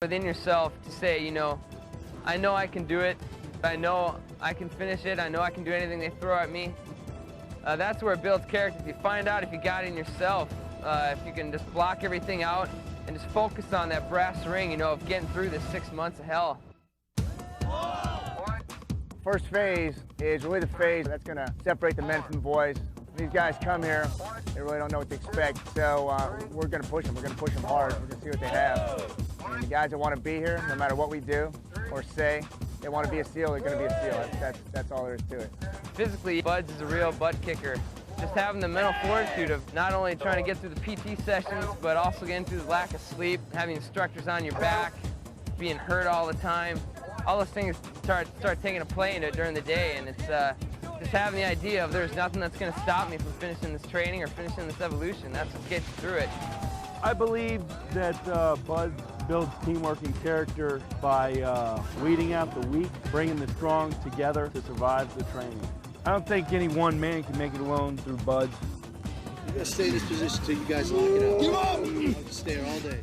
within yourself to say, I know I can do it. I know I can finish it. I know I can do anything they throw at me. That's where it builds character. If you find out if you got it in yourself, if you can just block everything out and just focus on that brass ring, of getting through this 6 months of hell. First phase is really the phase that's going to separate the men from the boys. These guys come here, they really don't know what to expect, so we're going to push them. We're going to push them hard. We're going to see what they have. And the guys that want to be here, no matter what we do or say, they want to be a SEAL, they're going to be a SEAL. That's all there is to it. Physically, Buds is a real butt kicker. Just having the mental fortitude of not only trying to get through the PT sessions, but also getting through the lack of sleep, having instructors on your back, being hurt all the time. All those things start taking a play in it during the day, and it's just having the idea of there's nothing that's going to stop me from finishing this training or finishing this evolution. That's what gets you through it. I believe that Bud builds teamwork and character by weeding out the weak, bringing the strong together to survive the training. I don't think any one man can make it alone through Buds. You're going to stay in this position until you guys lock it out. Give up! I'll just stay here all day.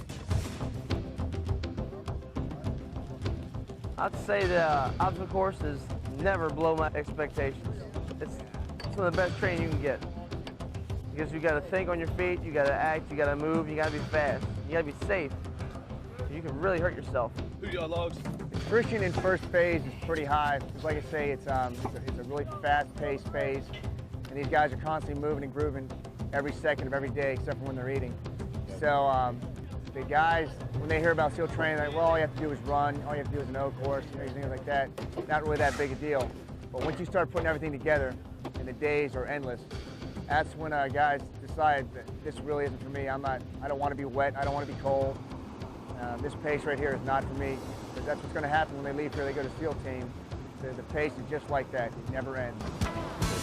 I'd say the obstacle course is never below my expectations. It's some of the best training you can get. Because you got to think on your feet, you got to act, you got to move, you got to be fast, you got to be safe. You can really hurt yourself. Who y'all logs? Friction in first phase is pretty high. Just like I say, it's a really fast-paced phase, and these guys are constantly moving and grooving every second of every day, except for when they're eating. So the guys, when they hear about SEAL training, they're like, well, all you have to do is run, all you have to do is an O course, things like that. Not really that big a deal. But once you start putting everything together, and the days are endless, that's when guys decide that this really isn't for me. I don't want to be wet, I don't want to be cold. This pace right here is not for me, because that's what's going to happen when they leave here. They go to SEAL team. The pace is just like that. It never ends.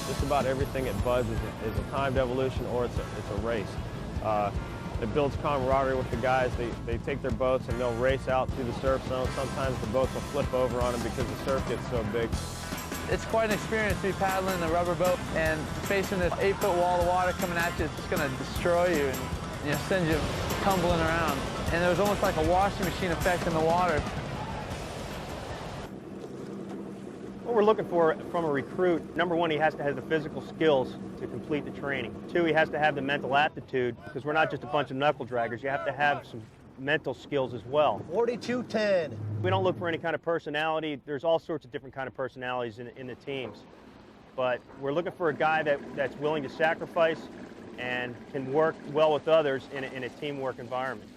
Just about everything at Buds is a timed evolution or it's a race. It builds camaraderie with the guys. They take their boats and they'll race out through the surf zone. Sometimes the boats will flip over on them because the surf gets so big. It's quite an experience to be paddling a rubber boat and facing this 8-foot wall of water coming at you. It's just going to destroy you and send you tumbling around. And there was almost like a washing machine effect in the water. What we're looking for from a recruit, number one, he has to have the physical skills to complete the training. Two, he has to have the mental aptitude, because we're not just a bunch of knuckle draggers. You have to have some mental skills as well. 42-10. We don't look for any kind of personality. There's all sorts of different kind of personalities in the teams. But we're looking for a guy that's willing to sacrifice and can work well with others in a teamwork environment.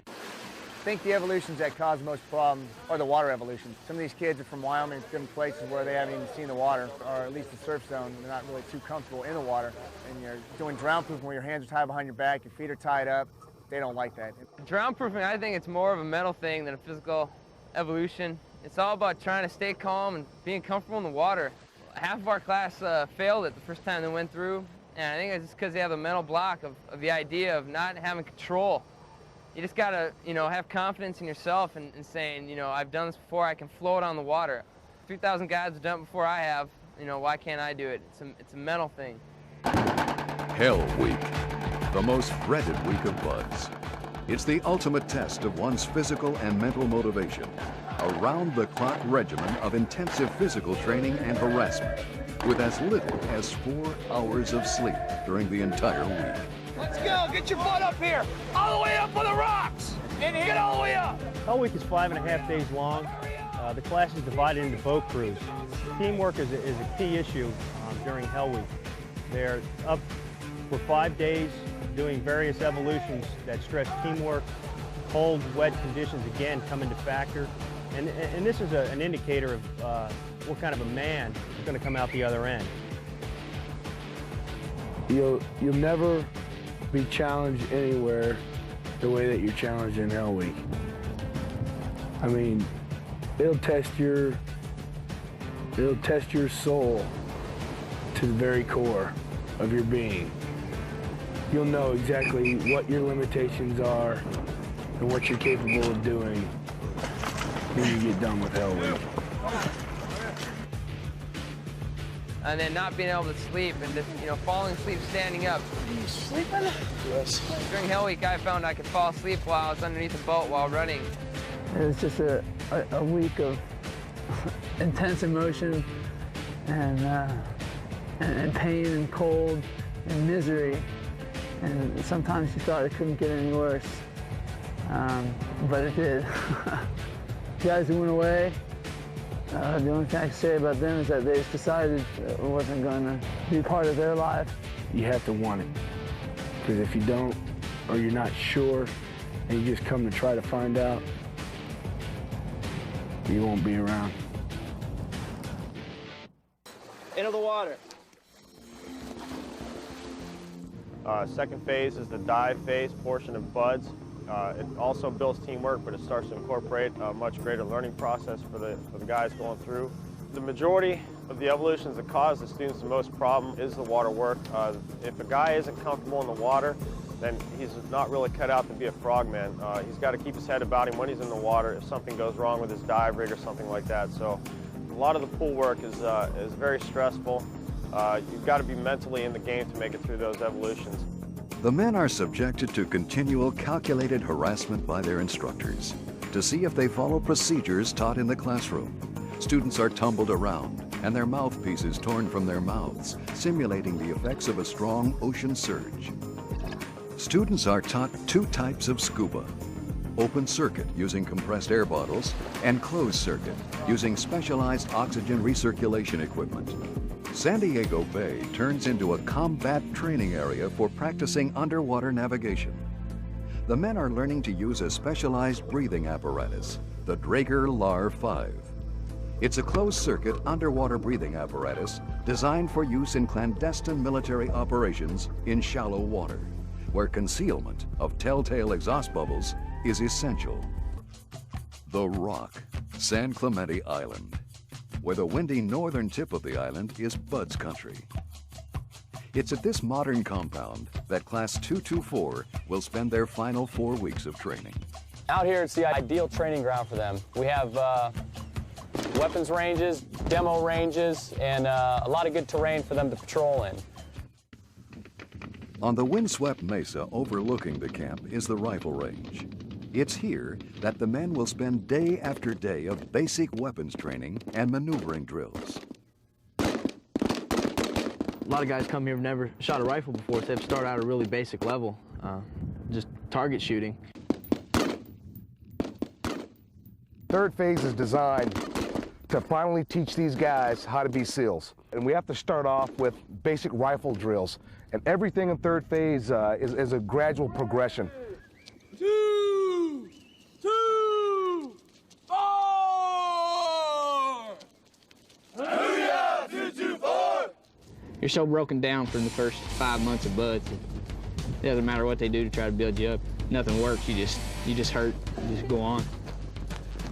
I think the evolutions that cause the most problems are the water evolutions. Some of these kids are from Wyoming, different places where they haven't even seen the water, or at least the surf zone. They're not really too comfortable in the water. And you're doing drown proofing where your hands are tied behind your back, your feet are tied up. They don't like that. Drown proofing, I think it's more of a mental thing than a physical evolution. It's all about trying to stay calm and being comfortable in the water. Half of our class failed it the first time they went through, and I think it's just because they have a mental block of the idea of not having control. You just gotta, have confidence in yourself and saying, I've done this before, I can float on the water. 3,000 guys have done it before I have, why can't I do it? It's a mental thing. Hell Week, the most dreaded week of Buds. It's the ultimate test of one's physical and mental motivation. A round-the-clock regimen of intensive physical training and harassment, with as little as 4 hours of sleep during the entire week. Let's go, get your butt up here. All the way up on the rocks. In here. Get all the way up. Hell Week is 5.5 days long. The class is divided into boat crews. Teamwork is a key issue during Hell Week. They're up for 5 days doing various evolutions that stress teamwork. Cold, wet conditions, again, come into factor. And this is an indicator of what kind of a man is going to come out the other end. You'll never be challenged anywhere the way that you're challenged in Hell Week. I mean, it'll test your soul to the very core of your being. You'll know exactly what your limitations are and what you're capable of doing when you get done with Hell Week. And then not being able to sleep and just, falling asleep standing up. Are you sleeping? Yes. During Hell Week, I found I could fall asleep while I was underneath the boat while running. It was just a week of intense emotion and pain and cold and misery. And sometimes you thought it couldn't get any worse, but it did. The guys who went away, the only thing I can say about them is that they just decided it wasn't going to be part of their life. You have to want it, because if you don't, or you're not sure, and you just come to try to find out, you won't be around. Into the water. Second phase is the dive phase portion of BUD/S. It also builds teamwork, but it starts to incorporate a much greater learning process for the guys going through. The majority of the evolutions that cause the students the most problem is the water work. If a guy isn't comfortable in the water, then he's not really cut out to be a frogman. He's got to keep his head about him when he's in the water if something goes wrong with his dive rig or something like that. So a lot of the pool work is very stressful. You've got to be mentally in the game to make it through those evolutions. The men are subjected to continual calculated harassment by their instructors to see if they follow procedures taught in the classroom. Students are tumbled around and their mouthpieces torn from their mouths, simulating the effects of a strong ocean surge. Students are taught two types of scuba: open circuit using compressed air bottles and closed circuit using specialized oxygen recirculation equipment. San Diego Bay turns into a combat training area for practicing underwater navigation. The men are learning to use a specialized breathing apparatus, the Draeger LAR 5. It's a closed-circuit underwater breathing apparatus designed for use in clandestine military operations in shallow water, where concealment of telltale exhaust bubbles is essential. The Rock, San Clemente Island, where the windy northern tip of the island is BUD/S country. It's at this modern compound that Class 224 will spend their final 4 weeks of training. Out here, it's the ideal training ground for them. We have weapons ranges, demo ranges, and a lot of good terrain for them to patrol in. On the windswept mesa overlooking the camp is the rifle range. It's here that the men will spend day after day of basic weapons training and maneuvering drills. A lot of guys come here who've never shot a rifle before, so they have to start out at a really basic level, just target shooting. Third phase is designed to finally teach these guys how to be SEALs. And we have to start off with basic rifle drills. And everything in third phase is a gradual progression. 2, 2, 4! Hallelujah! 2, 2, 4! You're so broken down from the first 5 months of BUD/S. It doesn't matter what they do to try to build you up. Nothing works. You just hurt. You just go on.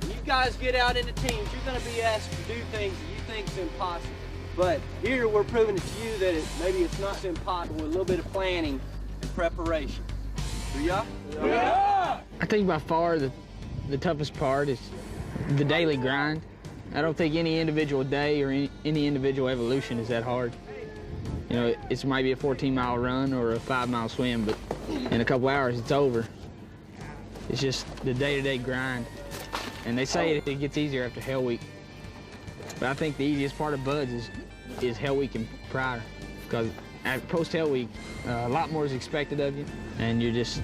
When you guys get out into teams, you're going to be asked to do things that you think is impossible. But here we're proving to you that maybe it's not impossible with a little bit of planning and preparation. Do ya? Yeah! I think by far the toughest part is the daily grind. I don't think any individual day or any individual evolution is that hard. You know, it might be a 14-mile run or a 5-mile swim, but in a couple hours it's over. It's just the day-to-day grind. And they say it gets easier after Hell Week. But I think the easiest part of BUD/S is Hell Week and prior. Because at post-Hell Week, a lot more is expected of you, and you just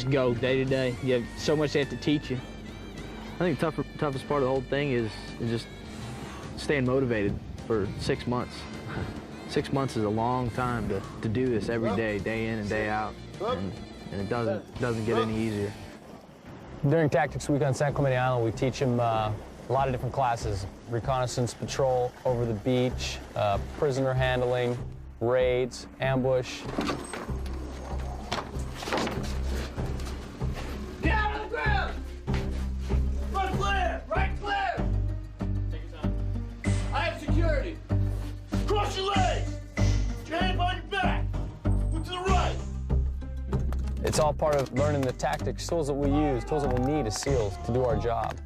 go day to day. You have so much they have to teach you. I think the toughest part of the whole thing is just staying motivated for 6 months. 6 months is a long time to do this every day, day in and day out, and it doesn't get any easier. During Tactics Week on San Clemente Island, we teach them a lot of different classes: reconnaissance patrol over the beach, prisoner handling, raids, ambush. Get out of the ground! Front clear! Right clear! Take your time. I have security. Cross your legs! Get your hand behind your back! Look to the right! It's all part of learning the tactics, tools that we use, tools that we need as SEALs to do our job.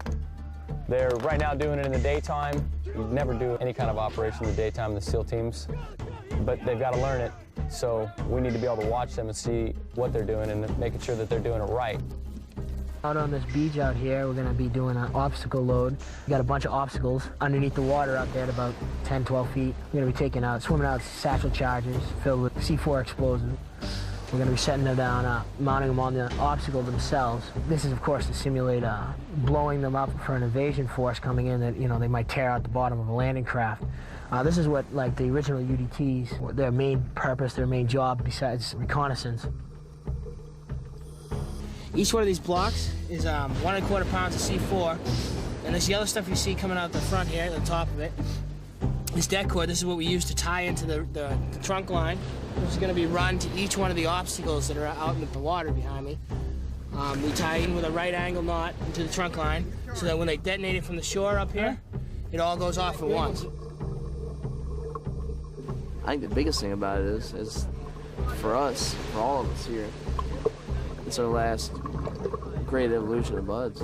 They're right now doing it in the daytime. We never do any kind of operation in the daytime in the SEAL teams, but they've got to learn it. So we need to be able to watch them and see what they're doing and making sure that they're doing it right. Out on this beach out here, we're going to be doing an obstacle load. We got a bunch of obstacles underneath the water out there at about 10, 12 feet. We're going to be taking out, swimming out satchel charges filled with C4 explosives. We're going to be setting them down, mounting them on the obstacle themselves. This is, of course, to simulate blowing them up for an invasion force coming in that, they might tear out the bottom of a landing craft. This is what, like the original UDTs, their main purpose, their main job besides reconnaissance. Each one of these blocks is 1 1/4 pounds of C4, and this yellow stuff you see coming out the front here, at the top of it, this deck cord. This is what we use to tie into the trunk line. This is going to be run to each one of the obstacles that are out in the water behind me. We tie in with a right angle knot into the trunk line, so that when they detonate it from the shore up here, it all goes off at once. I think the biggest thing about it is for us, for all of us here, it's our last great evolution of buds.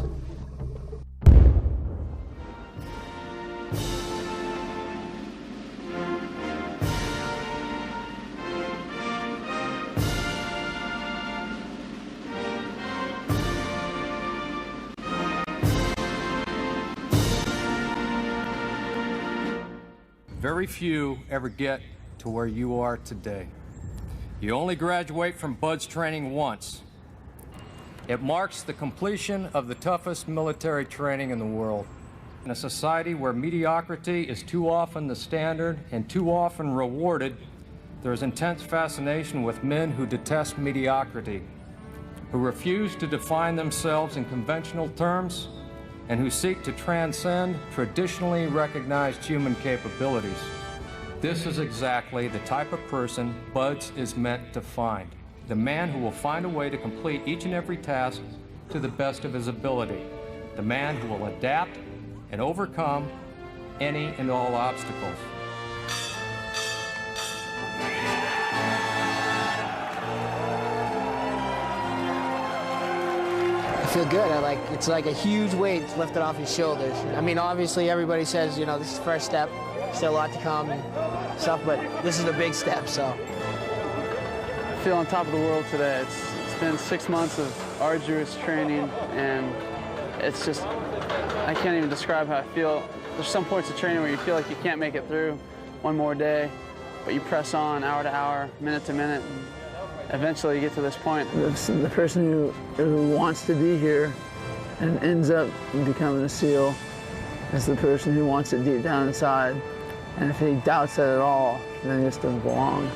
Very few ever get to where you are today. You only graduate from BUD/S training once. It marks the completion of the toughest military training in the world. In a society where mediocrity is too often the standard and too often rewarded, there is intense fascination with men who detest mediocrity, who refuse to define themselves in conventional terms, and who seek to transcend traditionally recognized human capabilities. This is exactly the type of person BUD/S is meant to find. The man who will find a way to complete each and every task to the best of his ability. The man who will adapt and overcome any and all obstacles. I feel good. It's like a huge weight lifted off your shoulders. I mean, obviously everybody says, this is the first step, still a lot to come and stuff, but this is a big step, so. I feel on top of the world today. It's been 6 months of arduous training, and it's just, I can't even describe how I feel. There's some points of training where you feel like you can't make it through one more day, but you press on hour to hour, minute to minute, and eventually you get to this point. The person who wants to be here and ends up becoming a SEAL is the person who wants it deep down inside. And if he doubts it at all, then he just doesn't belong.